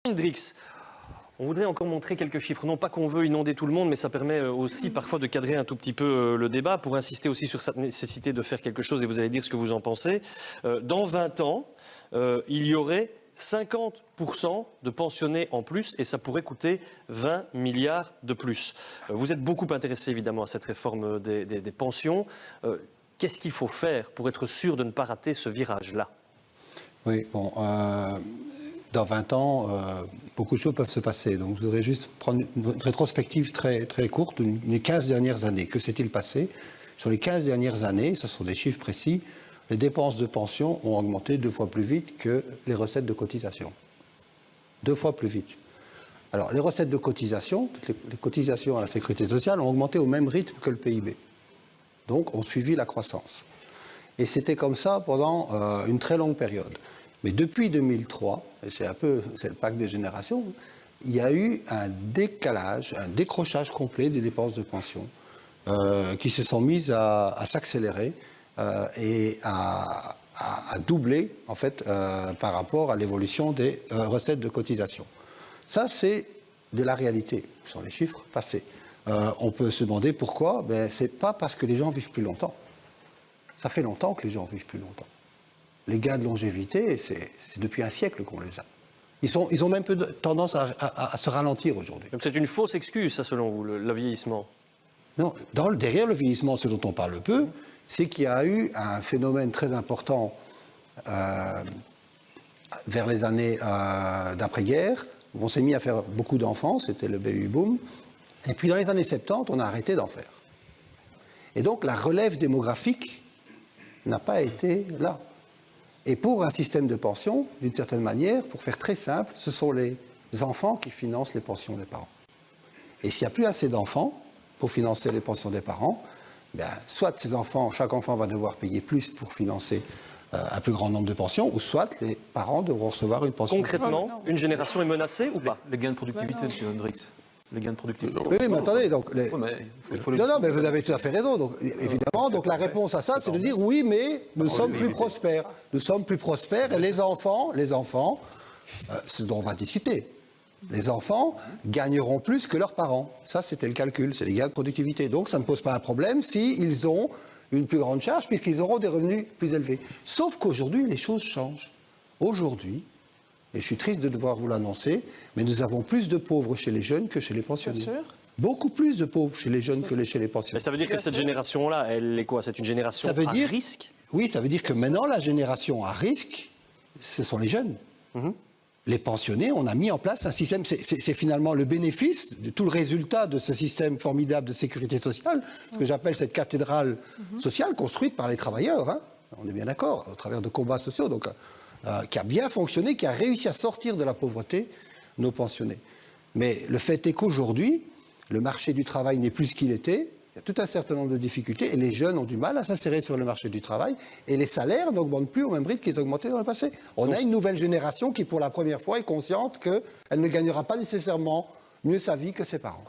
Hendrix, on voudrait encore montrer quelques chiffres. Non pas qu'on veut inonder tout le monde, mais ça permet aussi parfois de cadrer un tout petit peu le débat pour insister aussi sur cette nécessité de faire quelque chose et vous allez dire ce que vous en pensez. Dans 20 ans, il y aurait 50% de pensionnés en plus et ça pourrait coûter 20 milliards de plus. Vous êtes beaucoup intéressé évidemment à cette réforme des pensions. Qu'est-ce qu'il faut faire pour être sûr de ne pas rater ce virage-là ? Oui, bon, dans 20 ans, beaucoup de choses peuvent se passer. Donc, je voudrais juste prendre une rétrospective très, très courte, les 15 dernières années. Que s'est-il passé ? Sur les 15 dernières années, ce sont des chiffres précis, les dépenses de pension ont augmenté 2 fois plus vite que les recettes de cotisation. 2 fois plus vite. Alors, les recettes de cotisation, les cotisations à la sécurité sociale ont augmenté au même rythme que le PIB. Donc, ont suivi la croissance. Et c'était comme ça pendant une très longue période. Mais depuis 2003, et c'est le pacte des générations, il y a eu un décalage, un décrochage complet des dépenses de pension qui se sont mises à s'accélérer et à doubler en fait par rapport à l'évolution des recettes de cotisation. Ça, c'est de la réalité, ce sont les chiffres passés. On peut se demander pourquoi. Ben, c'est pas parce que les gens vivent plus longtemps. Ça fait longtemps que les gens vivent plus longtemps. Les gains de longévité, c'est depuis un siècle qu'on les a. Ils ont même peu tendance à se ralentir aujourd'hui. Donc c'est une fausse excuse, ça, selon vous, le vieillissement ? Non, derrière le vieillissement, ce dont on parle peu, c'est qu'il y a eu un phénomène très important vers les années d'après-guerre, où on s'est mis à faire beaucoup d'enfants, c'était le baby boom. Et puis dans les années 70, on a arrêté d'en faire. Et donc la relève démographique n'a pas été là. Et pour un système de pension, d'une certaine manière, pour faire très simple, ce sont les enfants qui financent les pensions des parents. Et s'il n'y a plus assez d'enfants pour financer les pensions des parents, bien, soit chaque enfant va devoir payer plus pour financer un plus grand nombre de pensions, ou soit les parents devront recevoir une pension. Concrètement, une génération est menacée ou pas ? Les gains de productivité, M. Hendrix. Les gains de productivité. Oui, mais attendez, donc... Non, mais vous avez tout à fait raison. Donc, évidemment, donc la réponse à ça, c'est de dire oui, mais nous sommes plus prospères. Nous sommes plus prospères et les enfants, ce dont on va discuter, les enfants gagneront plus que leurs parents. Ça, c'était le calcul, c'est les gains de productivité. Donc, ça ne pose pas un problème s'ils ont une plus grande charge, puisqu'ils auront des revenus plus élevés. Sauf qu'aujourd'hui, les choses changent. Aujourd'hui, et je suis triste de devoir vous l'annoncer, mais nous avons plus de pauvres chez les jeunes que chez les pensionnés. Bien sûr. Beaucoup plus de pauvres chez les jeunes que chez les pensionnés. Mais ça veut dire que cette génération-là, elle est quoi ? C'est une génération à risque ? Oui, ça veut dire que maintenant, la génération à risque, ce sont les jeunes. Les pensionnés, on a mis en place un système, c'est finalement le bénéfice de tout le résultat de ce système formidable de sécurité sociale, ce que j'appelle cette cathédrale sociale construite par les travailleurs, hein, on est bien d'accord, au travers de combats sociaux, donc, qui a bien fonctionné, qui a réussi à sortir de la pauvreté nos pensionnés. Mais le fait est qu'aujourd'hui, le marché du travail n'est plus ce qu'il était. Il y a tout un certain nombre de difficultés et les jeunes ont du mal à s'insérer sur le marché du travail et les salaires n'augmentent plus au même rythme qu'ils augmentaient dans le passé. On a une nouvelle génération qui, pour la première fois, est consciente qu'elle ne gagnera pas nécessairement mieux sa vie que ses parents.